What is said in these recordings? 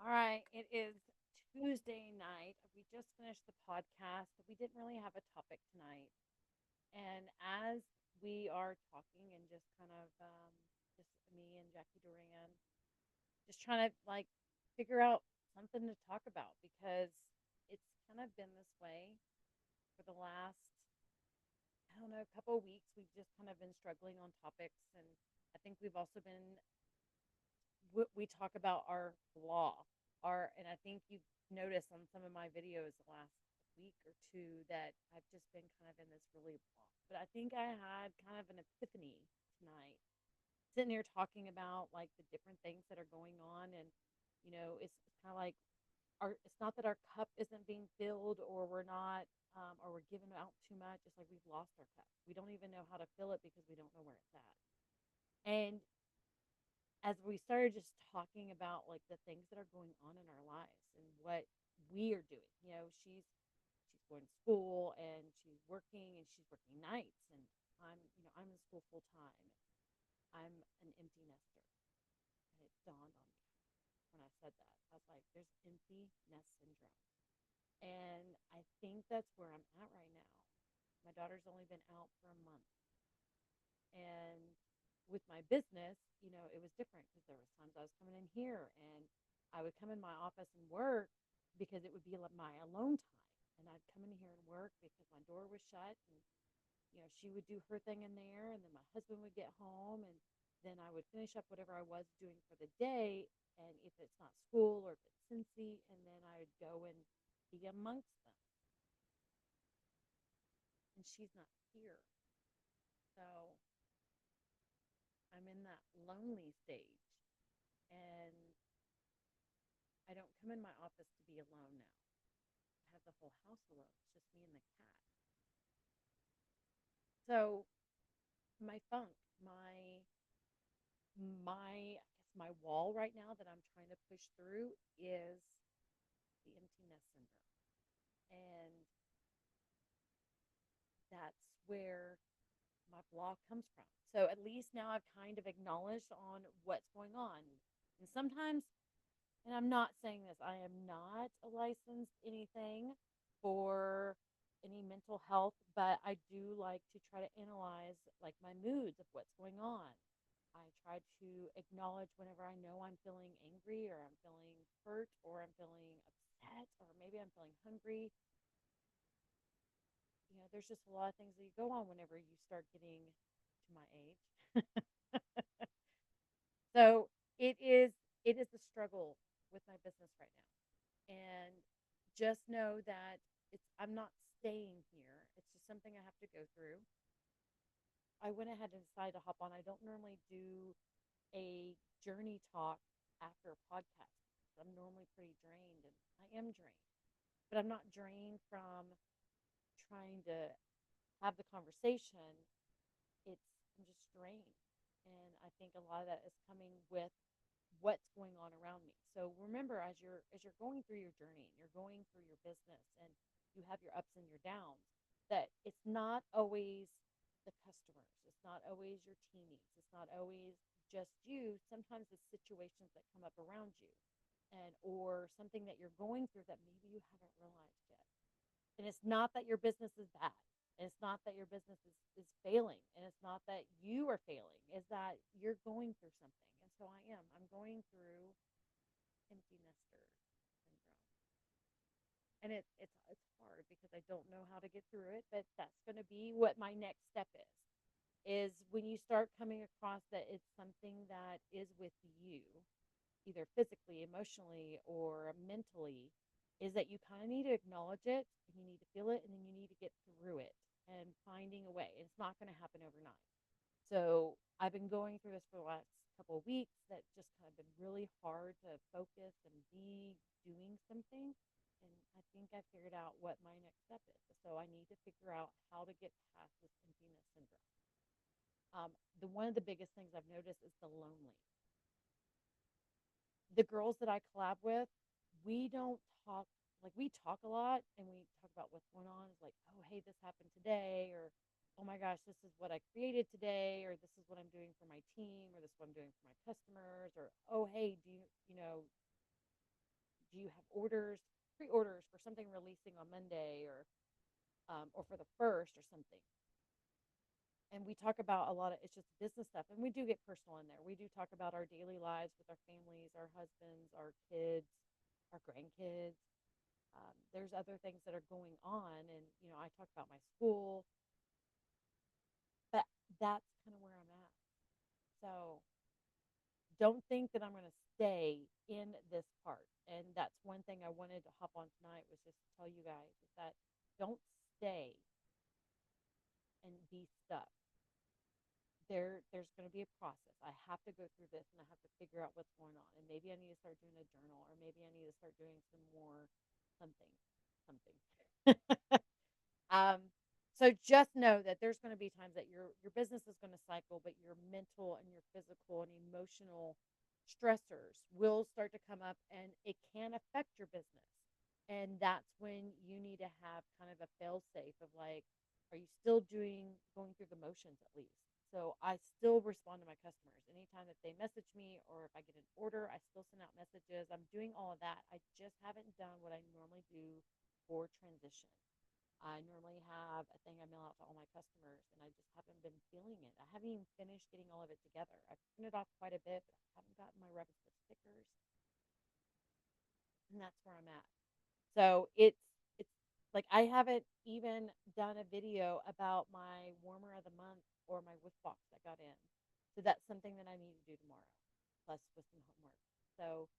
All right, it is Tuesday night. We just finished the podcast. We didn't really have a topic tonight. And as we are talking and just kind of just me and Jackie Duran, just trying to figure out something to talk about because it's kind of been this way for the last, I don't know, couple of weeks. We've just kind of been struggling on topics. And I think we've also been we talk about our law, and I think you've noticed on some of my videos the last week or two that I've just been kind of in this really block. But I think I had kind of an epiphany tonight, sitting here talking about like the different things that are going on, and it's kind of like it's not that our cup isn't being filled, or we're not, or we're giving out too much. It's like we've lost our cup. We don't even know how to fill it because we don't know where it's at. And as we started just talking about like the things that are going on in our lives and what we are doing. She's going to school and she's working nights, and I'm in school full time. I'm an empty nester. And it dawned on me when I said that. I was like, there's empty nest syndrome. And I think that's where I'm at right now. My daughter's only been out for a month. And with my business, it was different because there was times I was coming in here and I would come in my office and work because it would be like my alone time. And I'd come in here and work because my door was shut, and she would do her thing in there, and then my husband would get home, and then I would finish up whatever I was doing for the day. And if it's not school or if it's Scentsy, and then I would go and be amongst them. And she's not here. So I'm in that lonely stage. And I don't come in my office to be alone now. I have the whole house alone. It's just me and the cat. So my funk, my I guess my wall right now that I'm trying to push through is the emptiness syndrome. And that's where my block comes from. So at least now I've kind of acknowledged on what's going on. And sometimes, and I'm not saying this, I am not a licensed anything for any mental health, but I do like to try to analyze like my moods of what's going on. I try to acknowledge whenever I know I'm feeling angry, or I'm feeling hurt, or I'm feeling upset, or maybe I'm feeling hungry. There's just a lot of things that you go on whenever you start getting to my age. So it is a struggle with my business right now. And just know that I'm not staying here. It's just something I have to go through. I went ahead and decided to hop on. I don't normally do a journey talk after a podcast. I'm normally pretty drained, and I am drained. But I'm not drained from trying to have the conversation. I'm just drained. And I think a lot of that is coming with what's going on around me. So remember, as you're going through your journey and you're going through your business, and you have your ups and your downs, that it's not always the customers, it's not always your teammates, it's not always just you. Sometimes it's situations that come up around you, and or something that you're going through that maybe you haven't realized yet. And it's not that your business is bad. And it's not that your business is failing. And it's not that you are failing. It's that you're going through something. And so I am. I'm going through empty nester syndrome. And it's hard because I don't know how to get through it. But that's going to be what my next step is when you start coming across that it's something that is with you, either physically, emotionally, or mentally, is that you kind of need to acknowledge it, and you need to feel it, and then you need to get through it and finding a way. It's not going to happen overnight. So I've been going through this for the last couple of weeks. That just kind of been really hard to focus and be doing something. And I think I figured out what my next step is. So I need to figure out how to get past this emptiness syndrome. The one of the biggest things I've noticed is the lonely. The girls that I collab with, we don't talk, like we talk a lot and we talk about what's going on. It's like, oh, hey, this happened today, or oh my gosh, this is what I created today, or this is what I'm doing for my team, or this is what I'm doing for my customers, or oh, hey, do you, Do you have orders, pre-orders for something releasing on Monday or for the first or something? And we talk about a lot of, it's just business stuff, and we do get personal in there. We do talk about our daily lives with our families, our husbands, our kids, our grandkids. There's other things that are going on, and I talk about my school, but that's kind of where I'm at. So don't think that I'm going to stay in this part. And that's one thing I wanted to hop on tonight, was just to tell you guys is that don't stay and be stuck. There's going to be a process. I have to go through this, and I have to figure out what's going on. And maybe I need to start doing a journal, or maybe I need to start doing some more something. So just know that there's going to be times that your business is going to cycle, but your mental and your physical and emotional stressors will start to come up, and it can affect your business. And that's when you need to have kind of a fail safe of like, are you still going through the motions at least? So I still respond to my customers anytime that they message me, or if I get an order, I still send out messages. I'm doing all of that. I just haven't done what I normally do for transition. I normally have a thing I mail out to all my customers, and I just haven't been feeling it. I haven't even finished getting all of it together. I've printed off quite a bit, but I haven't gotten my register stickers, and that's where I'm at. So it's like I haven't even done a video about my warmer of the month or my whiff box that got in. So that's something that I need to do tomorrow, plus with some homework. So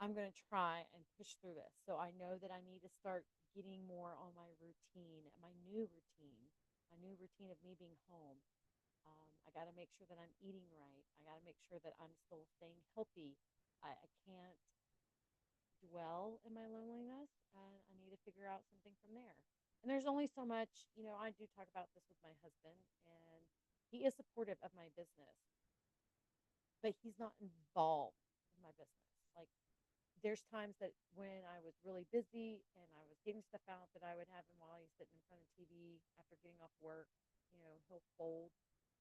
I'm going to try and push through this. So I know that I need to start getting more on my routine, my new routine of me being home. I got to make sure that I'm eating right. I got to make sure that I'm still staying healthy. I can't dwell in my loneliness, and I need to figure out something from there. And there's only so much, I do talk about this with my husband, and he is supportive of my business, but he's not involved in my business. Like, there's times that when I was really busy and I was getting stuff out, that I would have him while he's sitting in front of TV after getting off work. He'll fold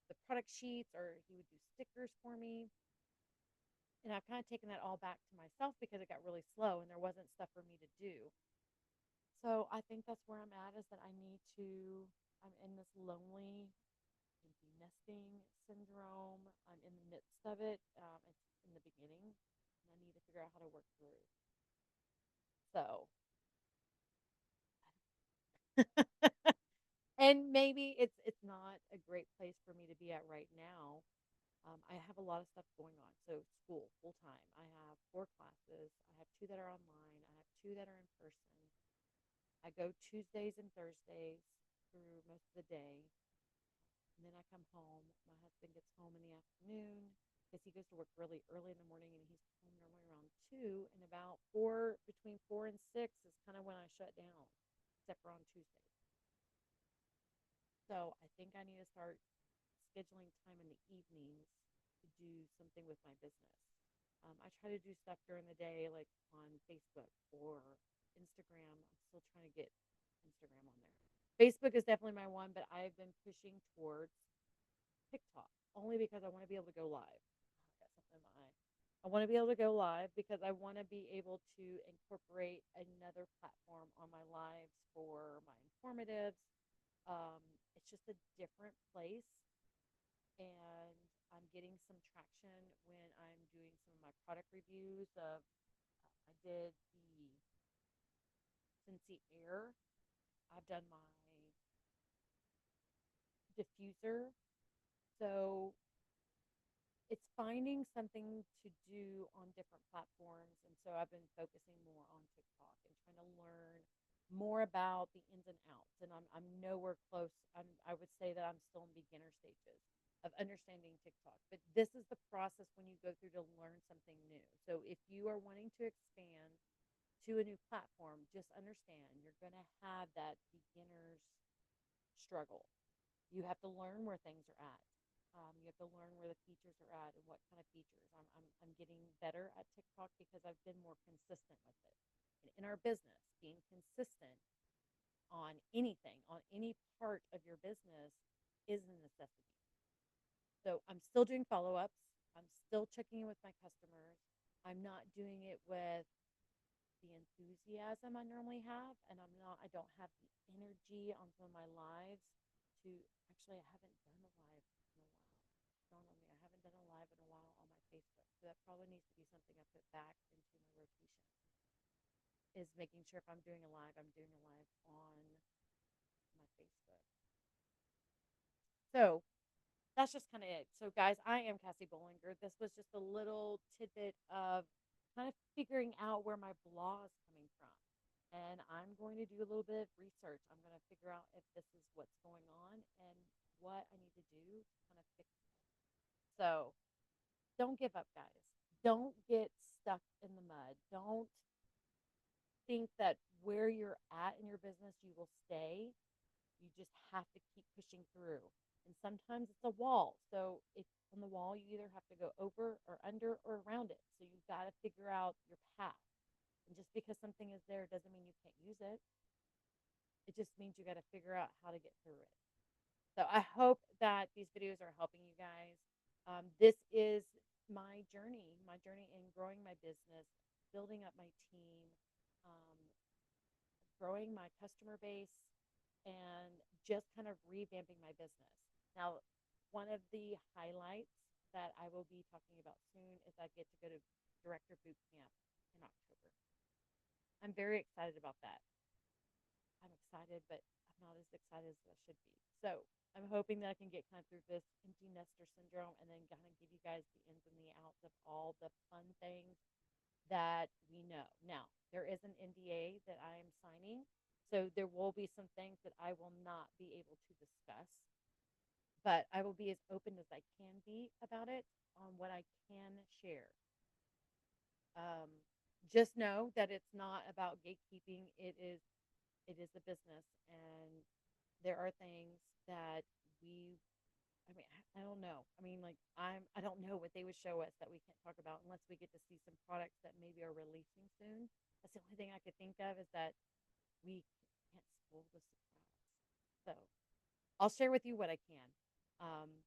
the product sheets, or he would do stickers for me. And I've kind of taken that all back to myself because it got really slow and there wasn't stuff for me to do. So I think that's where I'm at, is that I'm in this lonely, empty nesting syndrome. I'm in the midst of it. It's in the beginning, and I need to figure out how to work through. So, and maybe it's not a great place for me to be at right now. I have a lot of stuff going on. So school, full time. I have 4 classes. I have 2 that are online. I have 2 that are in person. I go Tuesdays and Thursdays through most of the day. And then I come home. My husband gets home in the afternoon because he goes to work really early in the morning, and he's home normally around 2. And about between 4 and 6 is kind of when I shut down, except for on Tuesdays. So I think I need to start scheduling time in the evenings to do something with my business. I try to do stuff during the day, like on Facebook or Instagram. I'm still trying to get Instagram on there. Facebook is definitely my one, but I've been pushing towards TikTok only because I want to be able to go live. I got something in my eye. I want to be able to go live because I want to be able to incorporate another platform on my lives for my informatives. It's just a different place, and I'm getting some traction when I'm doing some of my product reviews I did the Scentsy Air. I've done my diffuser. So it's finding something to do on different platforms. And so I've been focusing more on TikTok and trying to learn more about the ins and outs. And I'm nowhere close. I would say that I'm still in beginner stages of understanding TikTok. But this is the process when you go through to learn something new. So if you are wanting to expand to a new platform, just understand you're going to have that beginner's struggle. You have to learn where things are at. You have to learn where the features are at and what kind of features. I'm getting better at TikTok because I've been more consistent with it. And in our business, being consistent on anything, on any part of your business, is a necessity. So I'm still doing follow-ups. I'm still checking in with my customers. I'm not doing it with the enthusiasm I normally have, and I don't have the energy on some of my lives to actually. I haven't done a live in a while. Dawned on me, I haven't done a live in a while on my Facebook, so that probably needs to be something I put back into my rotation. Is making sure if I'm doing a live, I'm doing a live on my Facebook. So that's just kind of it. So, guys, I am Cassie Bollinger. This was just a little tidbit of kind of figuring out where my blah is coming from. And I'm going to do a little bit of research. I'm going to figure out if this is what's going on and what I need to do to kind of fix it. So, don't give up, guys. Don't get stuck in the mud. Don't think that where you're at in your business, you will stay. You just have to keep pushing through. And sometimes it's a wall. So if on the wall, you either have to go over or under or around it. So you've got to figure out your path. And just because something is there doesn't mean you can't use it. It just means you got to figure out how to get through it. So I hope that these videos are helping you guys. This is my journey in growing my business, building up my team, um, growing my customer base, and just kind of revamping my business. Now, one of the highlights that I will be talking about soon is I get to go to director boot camp in October. I'm very excited about that. I'm excited, but I'm not as excited as I should be. So I'm hoping that I can get kind of through this empty nester syndrome and then kind of give you guys the ins and the outs of all the fun things that we know. Now, there is an NDA that I am signing, so there will be some things that I will not be able to discuss, but I will be as open as I can be about it on what I can share. Um, just know that it's not about gatekeeping. It is a business, and there are things that we. I mean, I don't know. I mean, like I don't know what they would show us that we can't talk about unless we get to see some products that maybe are releasing soon. That's the only thing I could think of is that we can't spoil the surprise. So I'll share with you what I can,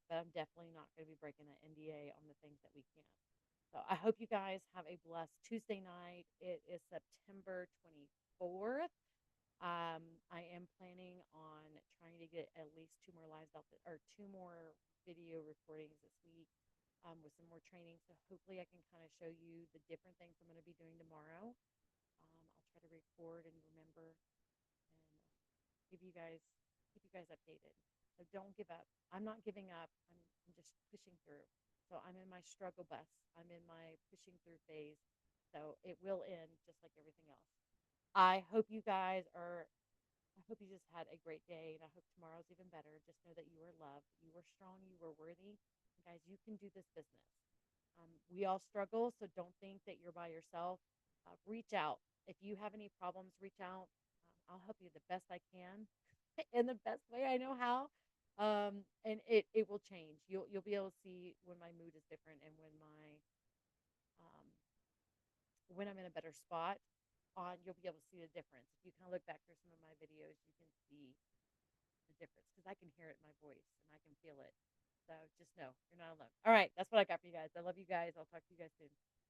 but I'm definitely not going to be breaking an NDA on the things that we can. So I hope you guys have a blessed Tuesday night. It is September 24th. I am planning on trying to get at least two more lives out there, or two more video recordings this week with some more training. So hopefully I can kind of show you the different things I'm going to be doing tomorrow. I'll try to record and remember and give you guys keep you guys updated. So don't give up. I'm not giving up. I'm just pushing through. So I'm in my struggle bus. I'm in my pushing through phase. So it will end just like everything else. I hope you guys are I hope you just had a great day, and I hope tomorrow's even better. Just know that you are loved, you are strong, you are worthy. And guys, you can do this business. We all struggle, so don't think that you're by yourself. Reach out. If you have any problems, reach out. I'll help you the best I can in the best way I know how. And it will change. You'll be able to see when my mood is different and um, when I'm in a better spot on, you'll be able to see the difference. If you kind of look back through some of my videos, you can see the difference because I can hear it in my voice and I can feel it. So just know you're not alone. All right, that's what I got for you guys. I love you guys. I'll talk to you guys soon.